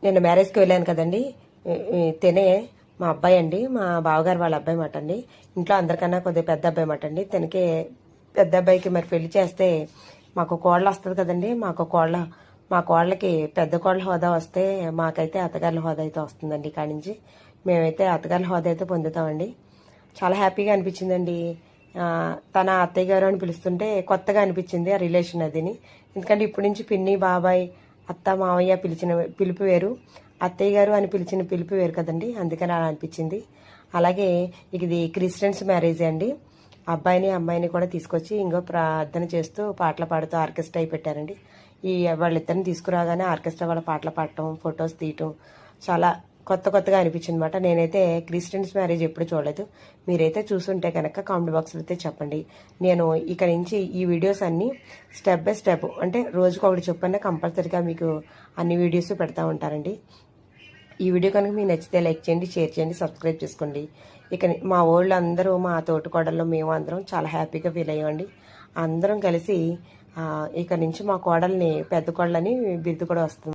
నిన్న మ్యారేజ్కి వెళ్ళాను కదండి. తినే మా అబ్బాయి అండి, మా బావగారు వాళ్ళ అబ్బాయి మాట అండి. ఇంట్లో అందరికన్నా కొద్దిగా పెద్ద అబ్బాయి మాట అండి. తనకి పెద్ద అబ్బాయికి మరి పెళ్లి చేస్తే మాకు కోడలు వస్తుంది కదండి. మా కోళ్ళకి పెద్ద కోళ్ళ హోదా వస్తే మాకైతే అత్తగారుల హోదా అయితే వస్తుందండి. ఇక్కడి నుంచి మేమైతే అత్తగారుల హోదా అయితే పొందుతామండి. చాలా హ్యాపీగా అనిపించిందండి. తన అత్తయ్య గారు అని పిలుస్తుంటే కొత్తగా అనిపించింది ఆ రిలేషన్ అదిని. ఎందుకంటే ఇప్పటి నుంచి పిన్ని బాబాయ్ అత్త మావయ్య పిలుపు వేరు, అత్తయ్య గారు అని పిలిచిన పిలుపు వేరు కదండి. అందుకని అలా అనిపించింది. అలాగే ఇది క్రిస్టియన్స్ మ్యారేజ్ అండి. అబ్బాయిని అమ్మాయిని కూడా తీసుకొచ్చి ఇంకో ప్రార్థన చేస్తూ పాటలు పాడుతూ ఆర్కెస్ట్రా అయి పెట్టారండి. వాళ్ళిద్దరిని తీసుకురాగానే ఆర్కెస్ట్రా వాళ్ళ పాటలు పాడటం, ఫొటోస్ తీయటం చాలా కొత్తగా అనిపించింది అనమాట. నేనైతే క్రిస్టియన్స్ మ్యారేజ్ ఎప్పుడు చూడలేదు. మీరైతే చూసుంటే కనుక కామెంట్ బాక్స్లో అయితే చెప్పండి. నేను ఇక నుంచి ఈ వీడియోస్ అన్నీ స్టెప్ బై స్టెప్ అంటే రోజుకు ఒకటి చొప్పున కంపల్సరీగా మీకు అన్ని వీడియోస్ పెడతా ఉంటారండి. ఈ వీడియో కనుక మీకు నచ్చితే లైక్ చేయండి, షేర్ చేయండి, సబ్స్క్రైబ్ చేసుకోండి. ఇక మా ఊళ్ళో అందరూ, మా తోటికోడళ్ళు మేము అందరం చాలా హ్యాపీగా ఫీల్ అయ్యామండి. అందరం కలిసి ఇక నుంచి మా కోడల్ని పెద్ద కోడలని బిరుదు కూడా వస్తుంది.